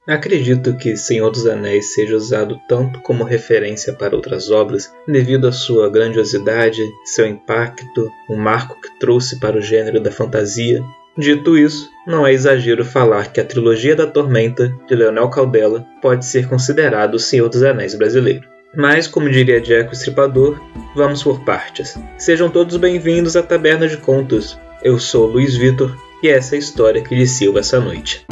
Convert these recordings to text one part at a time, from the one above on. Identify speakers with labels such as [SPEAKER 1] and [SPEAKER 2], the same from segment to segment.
[SPEAKER 1] Acredito que Senhor dos Anéis seja usado tanto como referência para outras obras, devido à sua grandiosidade, seu impacto, o marco que trouxe para o gênero da fantasia. Dito isso, não é exagero falar que a trilogia da Tormenta, de Leonel Caldela, pode ser considerado o Senhor dos Anéis brasileiro. Mas, como diria Jack o Estripador, vamos por partes. Sejam todos bem-vindos à Taberna de Contos. Eu sou Luiz Vitor e essa é a história que lhe silva essa noite.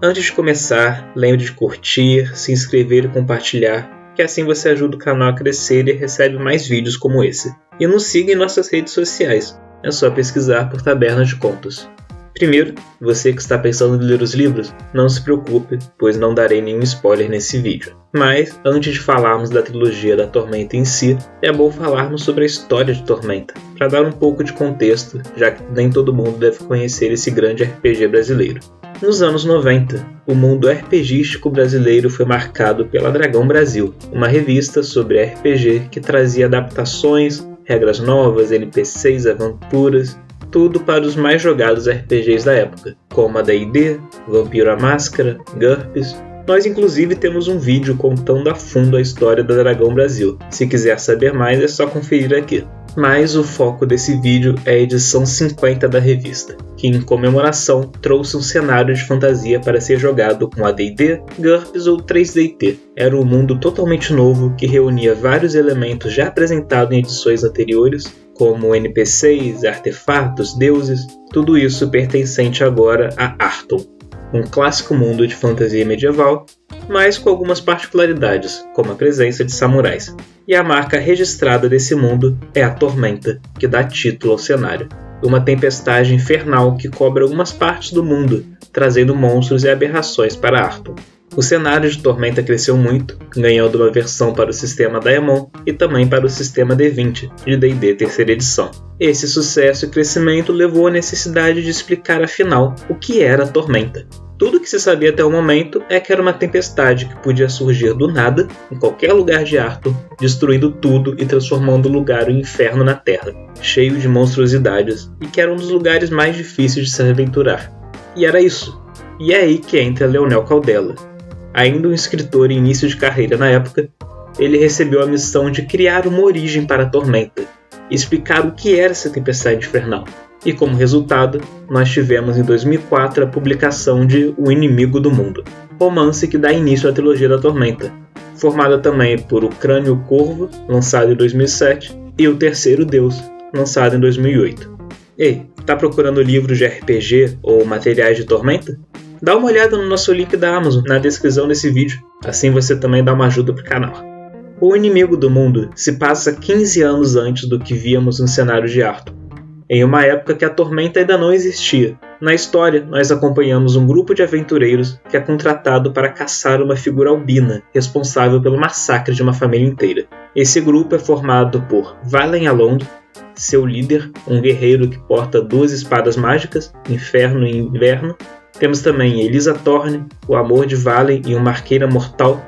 [SPEAKER 1] Antes de começar, lembre de curtir, se inscrever e compartilhar, que assim você ajuda o canal a crescer e recebe mais vídeos como esse. E nos siga em nossas redes sociais, é só pesquisar por Taberna de Contos. Primeiro, você que está pensando em ler os livros, não se preocupe, pois não darei nenhum spoiler nesse vídeo. Mas, antes de falarmos da trilogia da Tormenta em si, é bom falarmos sobre a história de Tormenta, para dar um pouco de contexto, já que nem todo mundo deve conhecer esse grande RPG brasileiro. Nos anos 90, o mundo RPGístico brasileiro foi marcado pela Dragão Brasil, uma revista sobre RPG que trazia adaptações, regras novas, NPCs, aventuras, tudo para os mais jogados RPGs da época, como a D&D, Vampiro à Máscara, GURPS. Nós inclusive temos um vídeo contando a fundo a história da Dragão Brasil. Se quiser saber mais é só conferir aqui. Mas o foco desse vídeo é a edição 50 da revista, que em comemoração trouxe um cenário de fantasia para ser jogado com AD&D, GURPS ou 3DT. Era um mundo totalmente novo que reunia vários elementos já apresentados em edições anteriores, como NPCs, artefatos, deuses, tudo isso pertencente agora a Arton, um clássico mundo de fantasia medieval, mas com algumas particularidades, como a presença de samurais. E a marca registrada desse mundo é a Tormenta, que dá título ao cenário. Uma tempestade infernal que cobre algumas partes do mundo, trazendo monstros e aberrações para Arton. O cenário de Tormenta cresceu muito, ganhando uma versão para o sistema Daemon e também para o sistema D20 de D&D terceira edição. Esse sucesso e crescimento levou à necessidade de explicar afinal o que era a Tormenta. Tudo que se sabia até o momento é que era uma tempestade que podia surgir do nada, em qualquer lugar de Arton, destruindo tudo e transformando o lugar em inferno na Terra, cheio de monstruosidades, e que era um dos lugares mais difíceis de se aventurar. E era isso. E é aí que entra Leonel Caldela. Ainda um escritor em início de carreira na época, ele recebeu a missão de criar uma origem para a Tormenta, e explicar o que era essa tempestade infernal. E como resultado, nós tivemos em 2004 a publicação de O Inimigo do Mundo, romance que dá início à trilogia da Tormenta, formada também por O Crânio Corvo, lançado em 2007, e O Terceiro Deus, lançado em 2008. Ei, tá procurando livros de RPG ou materiais de Tormenta? Dá uma olhada no nosso link da Amazon na descrição desse vídeo, assim você também dá uma ajuda pro canal. O Inimigo do Mundo se passa 15 anos antes do que víamos no cenário de Arton, em uma época que a Tormenta ainda não existia. Na história, nós acompanhamos um grupo de aventureiros que é contratado para caçar uma figura albina, responsável pelo massacre de uma família inteira. Esse grupo é formado por Valen Alond, seu líder, um guerreiro que porta 2 espadas mágicas, Inferno e Inverno. Temos também Elisa Thorne, o amor de Valen e uma arqueira mortal,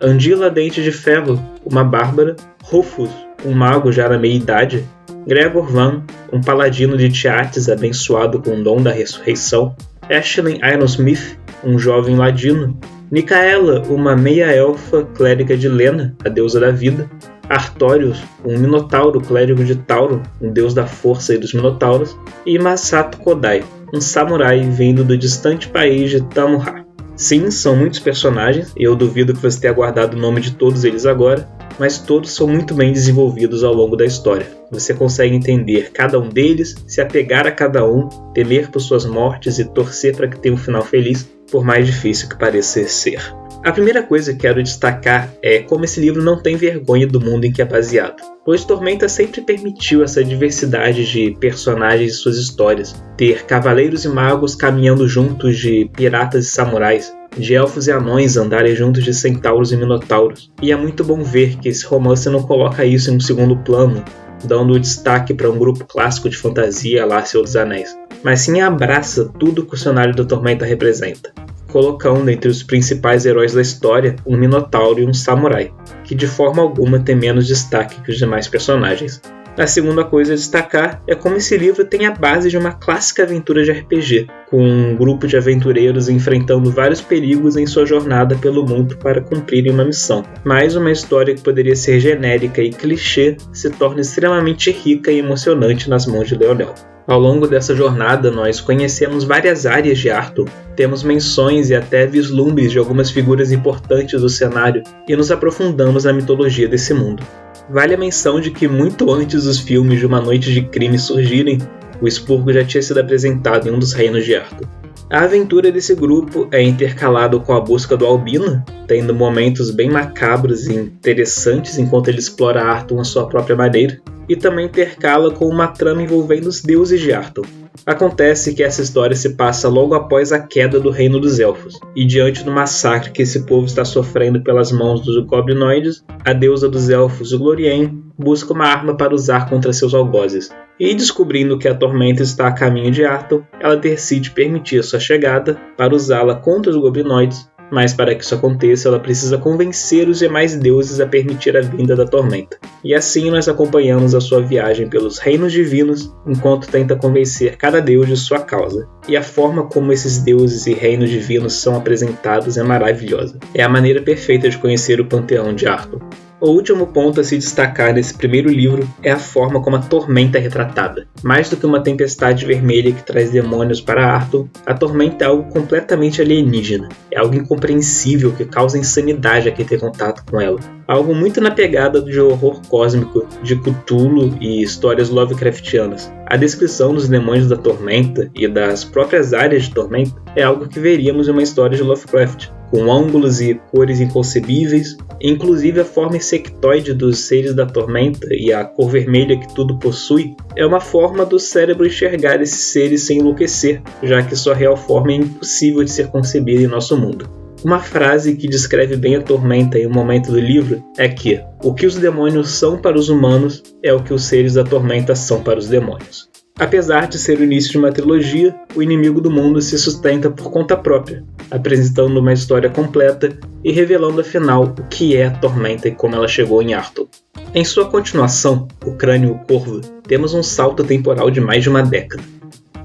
[SPEAKER 1] Andila Dente de Ferro, uma bárbara, Rufus, um mago já na meia-idade, Gregor Van, um paladino de Tiates abençoado com o dom da ressurreição, Ashlyn Ironsmith, um jovem ladino, Micaela, uma meia-elfa clériga de Lena, a deusa da vida, Artorius, um minotauro clérigo de Tauron, um deus da força e dos minotauros, e Masato Kodai, um samurai vindo do distante país de Tamuha. Sim, são muitos personagens, e eu duvido que você tenha guardado o nome de todos eles agora, mas todos são muito bem desenvolvidos ao longo da história. Você consegue entender cada um deles, se apegar a cada um, temer por suas mortes e torcer para que tenha um final feliz, por mais difícil que pareça ser. A primeira coisa que quero destacar é como esse livro não tem vergonha do mundo em que é baseado, pois Tormenta sempre permitiu essa diversidade de personagens e suas histórias, ter cavaleiros e magos caminhando juntos de piratas e samurais, de elfos e anões andarem juntos de centauros e minotauros, e é muito bom ver que esse romance não coloca isso em um segundo plano, dando destaque para um grupo clássico de fantasia lá Senhor dos Anéis, mas sim abraça tudo que o cenário da Tormenta representa, colocando entre os principais heróis da história um minotauro e um samurai, que de forma alguma tem menos destaque que os demais personagens. A segunda coisa a destacar é como esse livro tem a base de uma clássica aventura de RPG, com um grupo de aventureiros enfrentando vários perigos em sua jornada pelo mundo para cumprirem uma missão. Mas uma história que poderia ser genérica e clichê se torna extremamente rica e emocionante nas mãos de Leonel. Ao longo dessa jornada, nós conhecemos várias áreas de Arthur, temos menções e até vislumbres de algumas figuras importantes do cenário e nos aprofundamos na mitologia desse mundo. Vale a menção de que muito antes dos filmes de Uma Noite de Crime surgirem, o expurgo já tinha sido apresentado em um dos reinos de Arthur. A aventura desse grupo é intercalada com a busca do Albino, tendo momentos bem macabros e interessantes enquanto ele explora Arthur à sua própria maneira, e também intercala com uma trama envolvendo os deuses de Arthur. Acontece que essa história se passa logo após a queda do reino dos elfos, e diante do massacre que esse povo está sofrendo pelas mãos dos goblinoides, a deusa dos elfos, Glorien, busca uma arma para usar contra seus algozes. E descobrindo que a tormenta está a caminho de Arthur, ela decide permitir sua chegada para usá-la contra os goblinoides, mas para que isso aconteça ela precisa convencer os demais deuses a permitir a vinda da tormenta. E assim nós acompanhamos a sua viagem pelos reinos divinos, enquanto tenta convencer cada deus de sua causa. E a forma como esses deuses e reinos divinos são apresentados é maravilhosa. É a maneira perfeita de conhecer o panteão de Arthur. O último ponto a se destacar nesse primeiro livro é a forma como a tormenta é retratada. Mais do que uma tempestade vermelha que traz demônios para Arthur, a tormenta é algo completamente alienígena. É algo incompreensível que causa insanidade a quem tem contato com ela. Algo muito na pegada de horror cósmico, de Cthulhu e histórias Lovecraftianas. A descrição dos demônios da tormenta e das próprias áreas de tormenta é algo que veríamos em uma história de Lovecraft, com ângulos e cores inconcebíveis, inclusive a forma insectoide dos seres da tormenta e a cor vermelha que tudo possui, é uma forma do cérebro enxergar esses seres sem enlouquecer, já que sua real forma é impossível de ser concebida em nosso mundo. Uma frase que descreve bem a tormenta em um momento do livro é que o que os demônios são para os humanos é o que os seres da tormenta são para os demônios. Apesar de ser o início de uma trilogia, o Inimigo do Mundo se sustenta por conta própria, apresentando uma história completa e revelando afinal o que é a tormenta e como ela chegou em Arthur. Em sua continuação, O Crânio e o Corvo, temos um salto temporal de mais de uma década,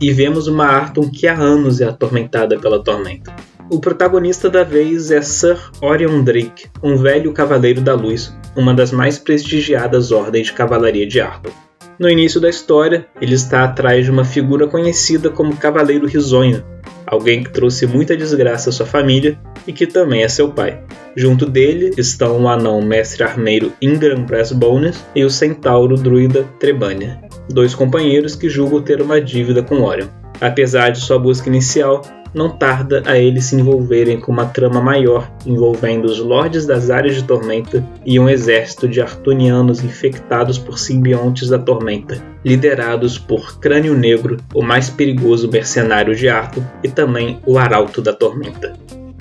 [SPEAKER 1] e vemos uma Arthur que há anos é atormentada pela tormenta. O protagonista da vez é Sir Orion Drake, um velho cavaleiro da luz, uma das mais prestigiadas ordens de cavalaria de Arthur. No início da história, ele está atrás de uma figura conhecida como Cavaleiro Risonho, alguém que trouxe muita desgraça à sua família e que também é seu pai. Junto dele estão o anão mestre armeiro Ingram Brassbones e o centauro druida Trebania, dois companheiros que julgam ter uma dívida com Orion. Apesar de sua busca inicial, não tarda a eles se envolverem com uma trama maior envolvendo os Lordes das Áreas de Tormenta e um exército de artunianos infectados por simbiontes da Tormenta, liderados por Crânio Negro, o mais perigoso mercenário de Arthur, e também o Arauto da Tormenta.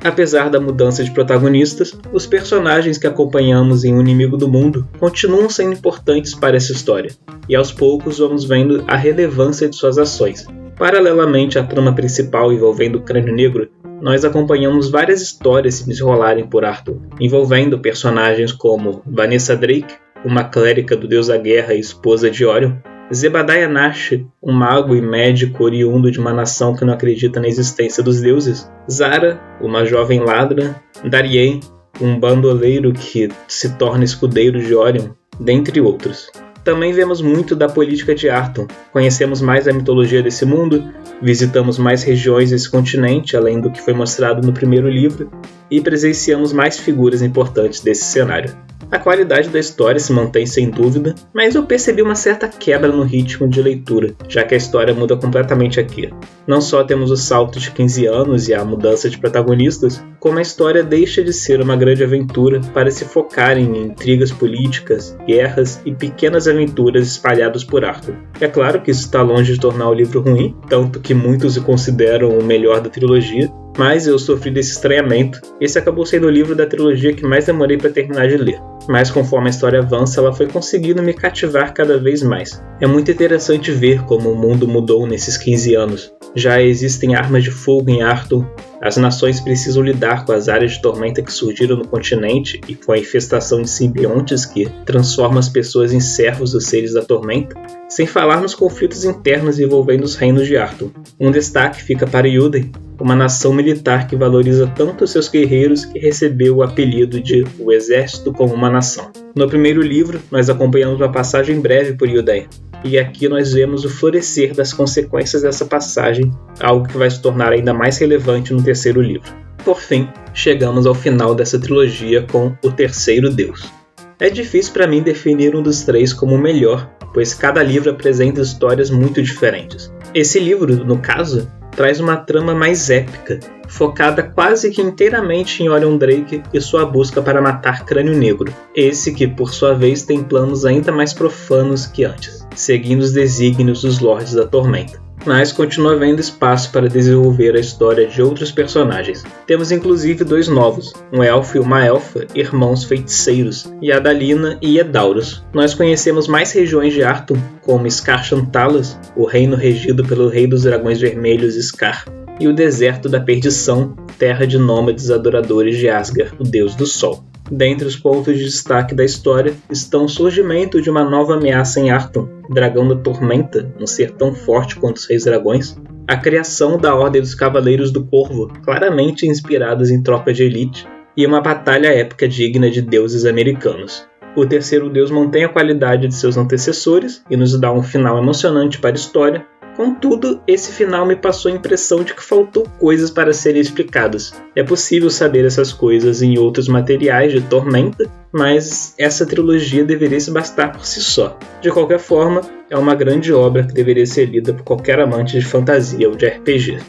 [SPEAKER 1] Apesar da mudança de protagonistas, os personagens que acompanhamos em O Inimigo do Mundo continuam sendo importantes para essa história, e aos poucos vamos vendo a relevância de suas ações. Paralelamente à trama principal envolvendo o Crânio Negro, nós acompanhamos várias histórias se desenrolarem por Arthur, envolvendo personagens como Vanessa Drake, uma clérica do deus da guerra e esposa de Orion, Zebadiah Nash, um mago e médico oriundo de uma nação que não acredita na existência dos deuses, Zara, uma jovem ladra, Darien, um bandoleiro que se torna escudeiro de Orion, dentre outros. Também vemos muito da política de Arthur, conhecemos mais a mitologia desse mundo, visitamos mais regiões desse continente, além do que foi mostrado no primeiro livro, e presenciamos mais figuras importantes desse cenário. A qualidade da história se mantém sem dúvida, mas eu percebi uma certa quebra no ritmo de leitura, já que a história muda completamente aqui. Não só temos o salto de 15 anos e a mudança de protagonistas, como a história deixa de ser uma grande aventura para se focar em intrigas políticas, guerras e pequenas aventuras espalhadas por Arthur. É claro que isso está longe de tornar o livro ruim, tanto que muitos o consideram o melhor da trilogia, mas eu sofri desse estranhamento. Esse acabou sendo o livro da trilogia que mais demorei para terminar de ler. Mas conforme a história avança, ela foi conseguindo me cativar cada vez mais. É muito interessante ver como o mundo mudou nesses 15 anos. Já existem armas de fogo em Arthur, as nações precisam lidar com as áreas de tormenta que surgiram no continente e com a infestação de simbiontes que transformam as pessoas em servos dos seres da tormenta, sem falar nos conflitos internos envolvendo os reinos de Arthur. Um destaque fica para Yuden, uma nação militar que valoriza tanto seus guerreiros que recebeu o apelido de O Exército como uma Nação. No primeiro livro, nós acompanhamos uma passagem breve por Yudeia, e aqui nós vemos o florescer das consequências dessa passagem, algo que vai se tornar ainda mais relevante no terceiro livro. Por fim, chegamos ao final dessa trilogia com O Terceiro Deus. É difícil para mim definir um dos três como o melhor, pois cada livro apresenta histórias muito diferentes. Esse livro, no caso, traz uma trama mais épica, focada quase que inteiramente em Orion Drake e sua busca para matar Crânio Negro, esse que, por sua vez, tem planos ainda mais profanos que antes, seguindo os desígnios dos Lordes da Tormenta. Mas continua havendo espaço para desenvolver a história de outros personagens. Temos inclusive dois novos, um elfo e uma elfa, irmãos feiticeiros, Yadalina e Edaurus. Nós conhecemos mais regiões de Arthur, como Scar-Shantalas, o reino regido pelo Rei dos Dragões Vermelhos Scar, e o Deserto da Perdição, terra de nômades adoradores de Asgard, o deus do sol. Dentre os pontos de destaque da história estão o surgimento de uma nova ameaça em Arthur, Dragão da Tormenta, um ser tão forte quanto os Reis Dragões, a criação da Ordem dos Cavaleiros do Corvo, claramente inspirados em tropas de elite, e uma batalha épica digna de deuses americanos. O Terceiro Deus mantém a qualidade de seus antecessores e nos dá um final emocionante para a história. Contudo, esse final me passou a impressão de que faltou coisas para serem explicadas. É possível saber essas coisas em outros materiais de Tormenta, mas essa trilogia deveria se bastar por si só. De qualquer forma, é uma grande obra que deveria ser lida por qualquer amante de fantasia ou de RPG.